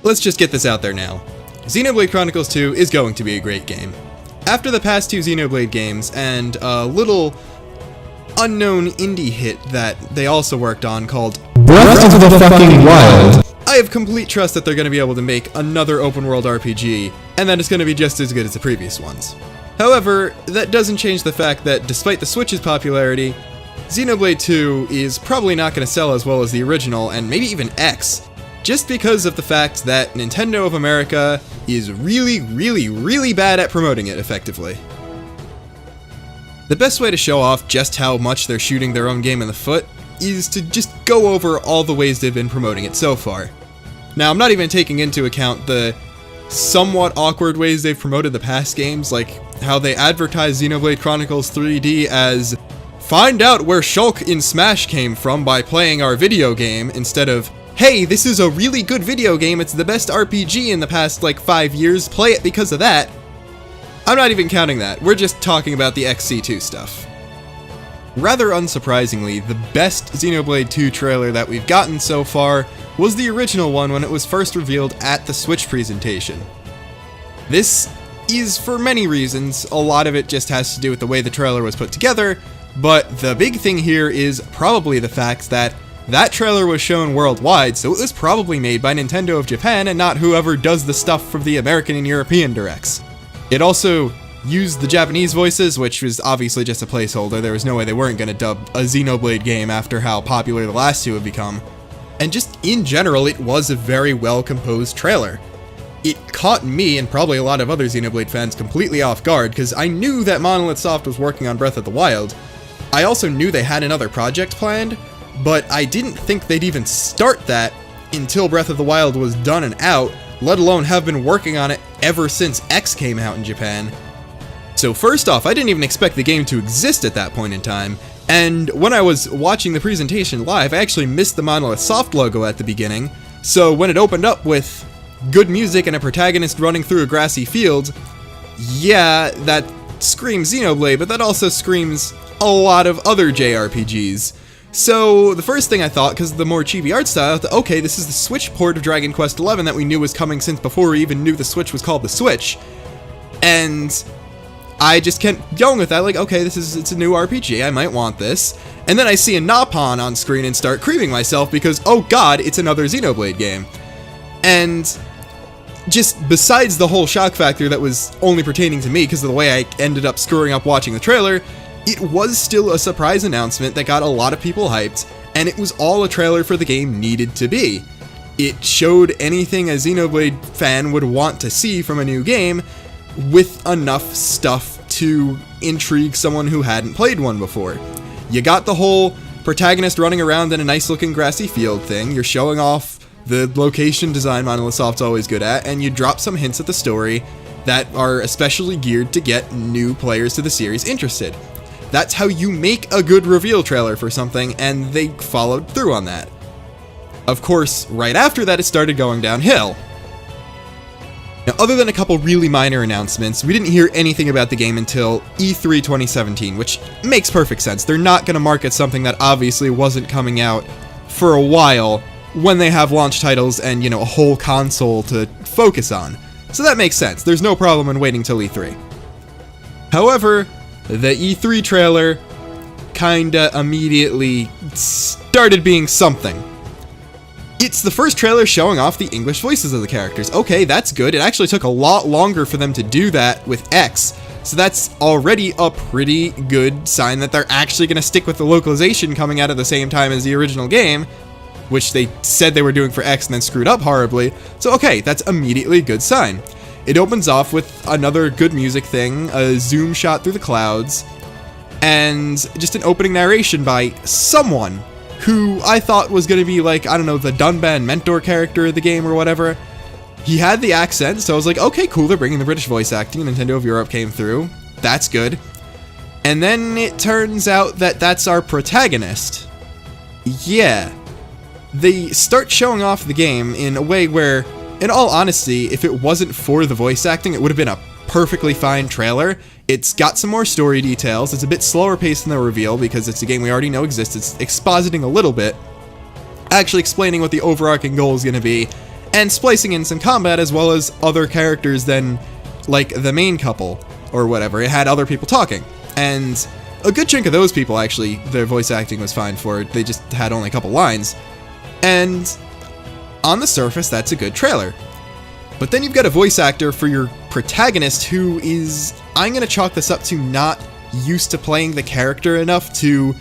Let's just get this out there now. Xenoblade Chronicles 2 is going to be a great game. After the past 2 Xenoblade games, and a little unknown indie hit that they also worked on called Breath of the fucking Wild, I have complete trust that they're going to be able to make another open world RPG, and that it's going to be just as good as the previous ones. However, that doesn't change the fact that despite the Switch's popularity, Xenoblade 2 is probably not going to sell as well as the original, and maybe even X, just because of the fact that Nintendo of America is really bad at promoting it effectively. The best way to show off just how much they're shooting their own game in the foot is to just go over all the ways they've been promoting it so far. Now, I'm not even taking into account the somewhat awkward ways they've promoted the past games, like how they advertise Xenoblade Chronicles 3D as "Find out where Shulk in Smash came from by playing our video game," instead of "Hey, this is a really good video game, it's the best RPG in the past, 5 years, play it because of that." I'm not even counting that, we're just talking about the XC2 stuff. Rather unsurprisingly, the best Xenoblade 2 trailer that we've gotten so far was the original one when it was first revealed at the Switch presentation. This is for many reasons, a lot of it just has to do with the way the trailer was put together, but the big thing here is probably the fact that that trailer was shown worldwide, so it was probably made by Nintendo of Japan and not whoever does the stuff for the American and European directs. It also used the Japanese voices, which was obviously just a placeholder. There was no way they weren't going to dub a Xenoblade game after how popular the last 2 have become. And just in general, it was a very well-composed trailer. It caught me, and probably a lot of other Xenoblade fans, completely off guard, because I knew that Monolith Soft was working on Breath of the Wild. I also knew they had another project planned, but I didn't think they'd even start that until Breath of the Wild was done and out, let alone have been working on it ever since X came out in Japan. So first off, I didn't even expect the game to exist at that point in time, and when I was watching the presentation live, I actually missed the Monolith Soft logo at the beginning, so when it opened up with good music and a protagonist running through a grassy field, yeah, that screams Xenoblade, but that also screams a lot of other JRPGs. So the first thing I thought, because of the more chibi art style, I thought, okay, this is the Switch port of Dragon Quest XI that we knew was coming since before we even knew the Switch was called the Switch. And I just kept going with that, like, okay, it's a new RPG, I might want this. And then I see a Napon on screen and start creaming myself because, oh god, it's another Xenoblade game. And just besides the whole shock factor that was only pertaining to me because of the way I ended up screwing up watching the trailer, it was still a surprise announcement that got a lot of people hyped, and it was all a trailer for the game needed to be. It showed anything a Xenoblade fan would want to see from a new game, with enough stuff to intrigue someone who hadn't played one before. You got the whole protagonist running around in a nice looking grassy field thing, you're showing off the location design Monolith Soft's always good at, and you drop some hints at the story that are especially geared to get new players to the series interested. That's how you make a good reveal trailer for something, and they followed through on that. Of course, right after that it started going downhill. Now, other than a couple really minor announcements, we didn't hear anything about the game until E3 2017, which makes perfect sense. They're not going to market something that obviously wasn't coming out for a while when they have launch titles and, a whole console to focus on. So that makes sense. There's no problem in waiting till E3. However, the E3 trailer kinda immediately started being something. It's the first trailer showing off the English voices of the characters. Okay, that's good. It actually took a lot longer for them to do that with X, so that's already a pretty good sign that they're actually going to stick with the localization coming out at the same time as the original game, which they said they were doing for X and then screwed up horribly. So okay, that's immediately a good sign. It opens off with another good music thing, a zoom shot through the clouds, and just an opening narration by someone who I thought was going to be like, I don't know, the Dunban mentor character of the game or whatever. He had the accent, so I was like, okay, cool, they're bringing the British voice acting, Nintendo of Europe came through, that's good. And then it turns out that that's our protagonist. Yeah. They start showing off the game in a way where, in all honesty, if it wasn't for the voice acting, it would have been a perfectly fine trailer. It's got some more story details, it's a bit slower paced than the reveal because it's a game we already know exists, it's expositing a little bit, actually explaining what the overarching goal is going to be, and splicing in some combat as well as other characters than, like, the main couple or whatever. It had other people talking, and a good chunk of those people, actually, their voice acting was fine for it. They just had only a couple lines, and on the surface, that's a good trailer. But then you've got a voice actor for your protagonist who is, I'm going to chalk this up to not used to playing the character enough to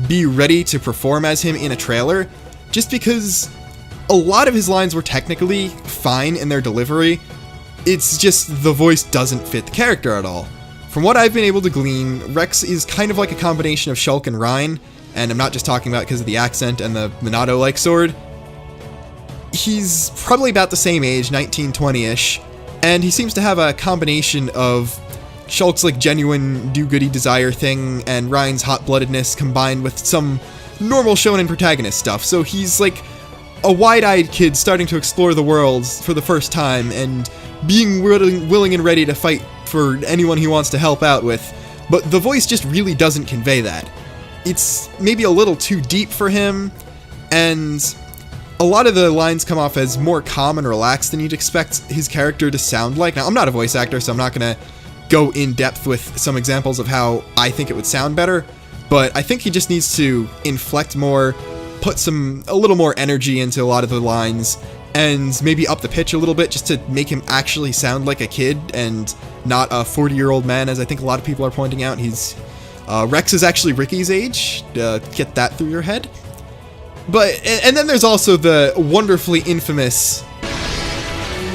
be ready to perform as him in a trailer, just because a lot of his lines were technically fine in their delivery. It's just the voice doesn't fit the character at all. From what I've been able to glean, Rex is kind of like a combination of Shulk and Reyn, and I'm not just talking about because of the accent and the Minato-like sword. He's probably about the same age, 19-20-ish, and he seems to have a combination of Shulk's like genuine do-goody desire thing and Reyn's hot-bloodedness combined with some normal shonen protagonist stuff. So he's like a wide-eyed kid starting to explore the world for the first time and being willing and ready to fight for anyone he wants to help out with, but the voice just really doesn't convey that. It's maybe a little too deep for him, and a lot of the lines come off as more calm and relaxed than you'd expect his character to sound like. Now, I'm not a voice actor, so I'm not going to go in depth with some examples of how I think it would sound better, but I think he just needs to inflect more, put a little more energy into a lot of the lines, and maybe up the pitch a little bit just to make him actually sound like a kid and not a 40-year-old man, as I think a lot of people are pointing out. Rex is actually Ricky's age. Get that through your head. But, and then there's also the wonderfully infamous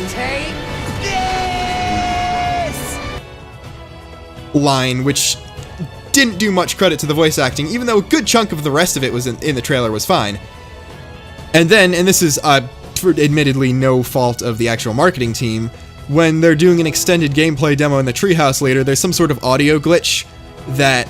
"Take this!" line, which didn't do much credit to the voice acting, even though a good chunk of the rest of it was in the trailer was fine. And then, and this is admittedly no fault of the actual marketing team, when they're doing an extended gameplay demo in the treehouse later, there's some sort of audio glitch that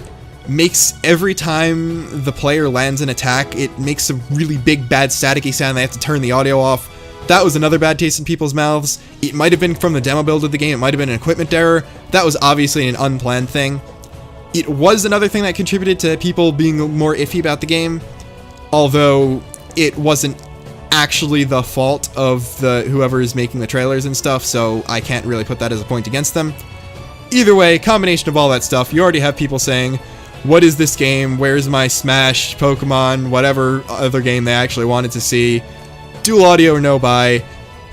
makes every time the player lands an attack, it makes a really big, bad, staticky sound. They have to turn the audio off. That was another bad taste in people's mouths. It might have been from the demo build of the game. It might have been an equipment error. That was obviously an unplanned thing. It was another thing that contributed to people being more iffy about the game, although it wasn't actually the fault of whoever is making the trailers and stuff, so I can't really put that as a point against them. Either way, combination of all that stuff, you already have people saying, what is this game? Where's my Smash, Pokemon, whatever other game they actually wanted to see? Dual audio or no buy.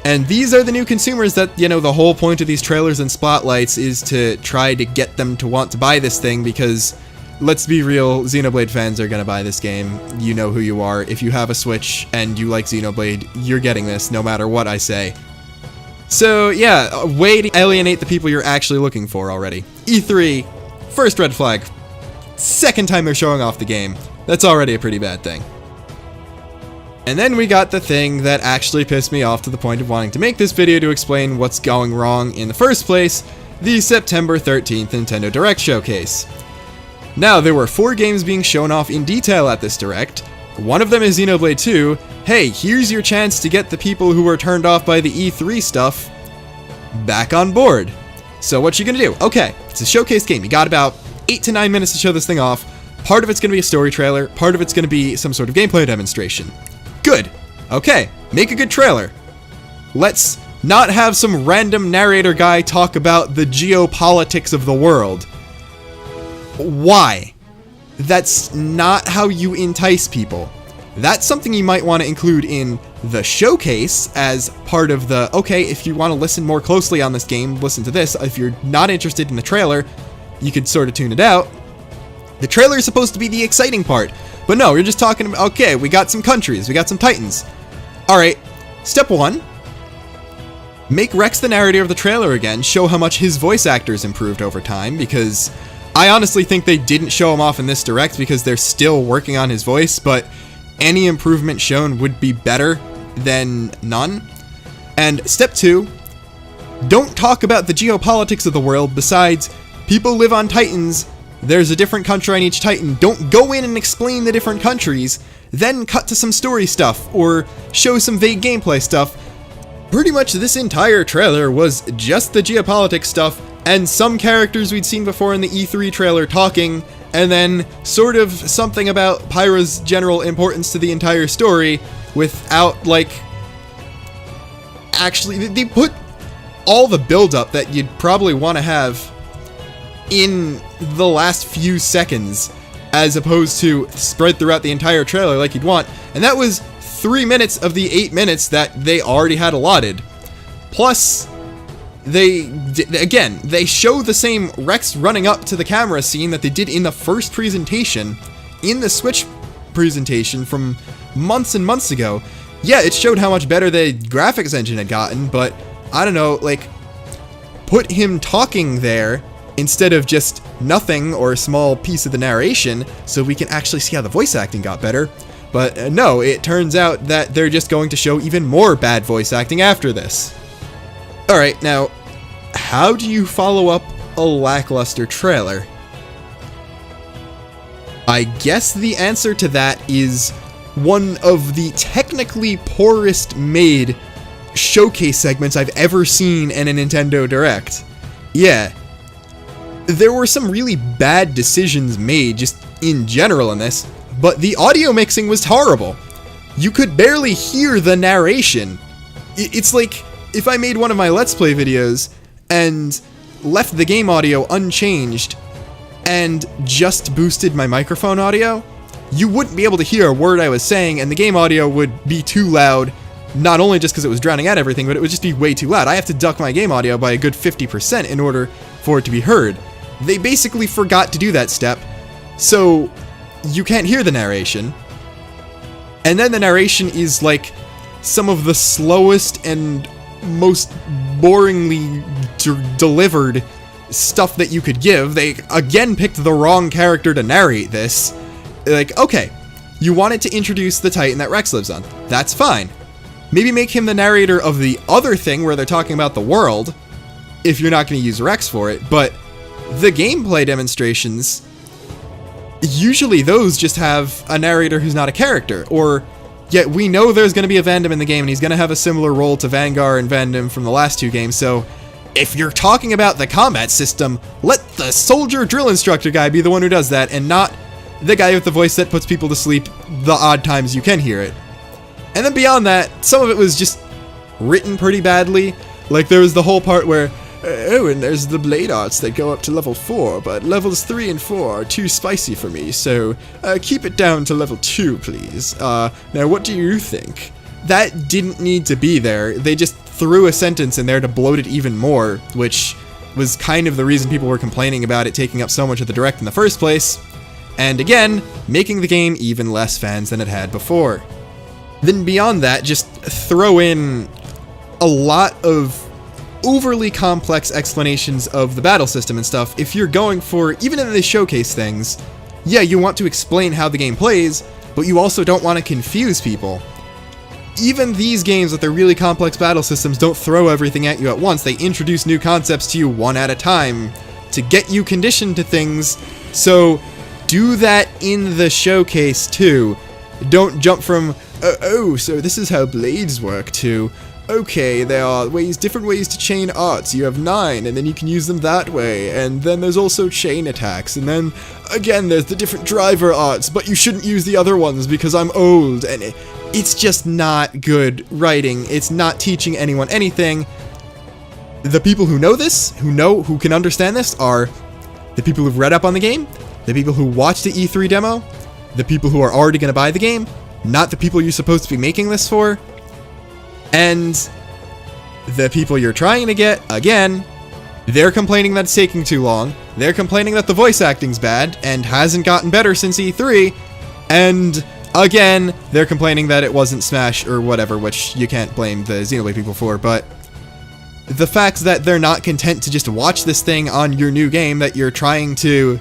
And these are the new consumers that, you know, the whole point of these trailers and spotlights is to try to get them to want to buy this thing, because let's be real, Xenoblade fans are going to buy this game. You know who you are. If you have a Switch and you like Xenoblade, you're getting this no matter what I say. So yeah, a way to alienate the people you're actually looking for already. E3, first red flag. Second time they're showing off the game. That's already a pretty bad thing. And then we got the thing that actually pissed me off to the point of wanting to make this video to explain what's going wrong in the first place, the September 13th Nintendo Direct showcase. Now, there were 4 games being shown off in detail at this Direct. One of them is Xenoblade 2. Hey, here's your chance to get the people who were turned off by the E3 stuff back on board. So what you gonna do? Okay, it's a showcase game. You got about 8 to 9 minutes to show this thing off. Part of it's gonna be a story trailer, part of it's gonna be some sort of gameplay demonstration. Good. Okay, make a good trailer. Let's not have some random narrator guy talk about the geopolitics of the world. Why? That's not how you entice people. That's something you might want to include in the showcase as part of the, okay, if you want to listen more closely on this game, listen to this. If you're not interested in the trailer, you could sort of tune it out. The trailer is supposed to be the exciting part. But no, you're just talking about, okay, we got some countries, we got some titans. Alright, step 1. Make Rex the narrator of the trailer again, show how much his voice actor's improved over time, because I honestly think they didn't show him off in this Direct because they're still working on his voice, but any improvement shown would be better than none. And step 2, don't talk about the geopolitics of the world. Besides, people live on Titans. There's a different country on each Titan. Don't go in and explain the different countries, then cut to some story stuff, or show some vague gameplay stuff. Pretty much this entire trailer was just the geopolitics stuff, and some characters we'd seen before in the E3 trailer talking, and then sort of something about Pyra's general importance to the entire story, without, like, actually, they put all the build-up that you'd probably want to have in the last few seconds, as opposed to spread throughout the entire trailer like you'd want, and that was 3 minutes of the 8 minutes that they already had allotted. Plus, they show the same Rex running up to the camera scene that they did in the first presentation, in the Switch presentation from months and months ago. Yeah, it showed how much better the graphics engine had gotten, but I don't know, like, put him talking there instead of just nothing or a small piece of the narration, so we can actually see how the voice acting got better. But no, it turns out that they're just going to show even more bad voice acting after this. Alright, now, how do you follow up a lackluster trailer? I guess the answer to that is one of the technically poorest made showcase segments I've ever seen in a Nintendo Direct. Yeah. There were some really bad decisions made just in general in this, but the audio mixing was horrible. You could barely hear the narration. It's like if I made one of my Let's Play videos and left the game audio unchanged and just boosted my microphone audio, you wouldn't be able to hear a word I was saying, and the game audio would be too loud, not only just because it was drowning out everything, but it would just be way too loud. I have to duck my game audio by a good 50% in order for it to be heard. They basically forgot to do that step, so you can't hear the narration. And then the narration is like some of the slowest and most boringly delivered stuff that you could give. They again picked the wrong character to narrate this. Like, okay, you wanted to introduce the Titan that Rex lives on. That's fine. Maybe make him the narrator of the other thing where they're talking about the world, if you're not going to use Rex for it, but the gameplay demonstrations, usually those just have a narrator who's not a character, or yet we know there's going to be a Vandam in the game, and he's going to have a similar role to Vanguard and Vandam from the last two games, so if you're talking about the combat system, let the soldier drill instructor guy be the one who does that, and not the guy with the voice that puts people to sleep the odd times you can hear it. And then beyond that, some of it was just written pretty badly. Like, there was the whole part where, oh, and there's the blade arts that go up to level 4, but levels 3 and 4 are too spicy for me, so keep it down to level 2, please. Now, what do you think? That didn't need to be there. They just threw a sentence in there to bloat it even more, which was kind of the reason people were complaining about it taking up so much of the Direct in the first place. And again, making the game even less fans than it had before. Then beyond that, just throw in a lot of overly complex explanations of the battle system and stuff. If you're going for, even in the showcase things, yeah, you want to explain how the game plays, but you also don't want to confuse people. Even these games with their really complex battle systems don't throw everything at you at once. They introduce new concepts to you one at a time to get you conditioned to things, so do that in the showcase too. Don't jump from, oh, so this is how blades work, to, okay, there are different ways to chain arts. You have 9, and then you can use them that way, and then there's also chain attacks, and then, again, there's the different driver arts, but you shouldn't use the other ones because I'm old, and it's just not good writing. It's not teaching anyone anything. The people who know this, who can understand this, are the people who've read up on the game, the people who watched the E3 demo, the people who are already going to buy the game, not the people you're supposed to be making this for, and the people you're trying to get, again, they're complaining that it's taking too long, they're complaining that the voice acting's bad and hasn't gotten better since E3, and again, they're complaining that it wasn't Smash or whatever, which you can't blame the Xenoblade people for, but the fact that they're not content to just watch this thing on your new game that you're trying to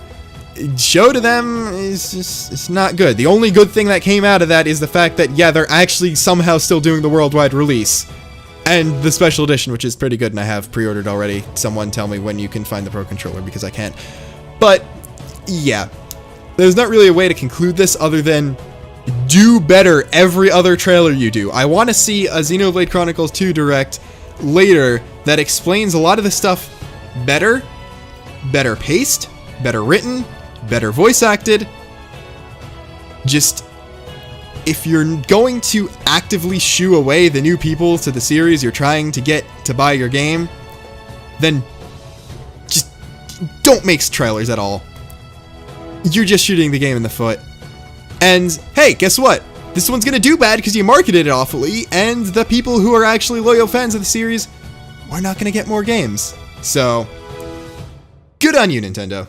show to them is just, it's not good. The only good thing that came out of that is the fact that, yeah, they're actually somehow still doing the worldwide release. And the special edition, which is pretty good, and I have pre-ordered already. Someone tell me when you can find the Pro Controller, because I can't. But, yeah. There's not really a way to conclude this other than do better every other trailer you do. I want to see a Xenoblade Chronicles 2 Direct later that explains a lot of the stuff better paced, better written, better voice acted. Just if you're going to actively shoo away the new people to the series you're trying to get to buy your game, then just don't make trailers at all. You're just shooting the game in the foot. And hey, guess what? This one's gonna do bad because you marketed it awfully, and the people who are actually loyal fans of the series are not gonna get more games. So, good on you, Nintendo.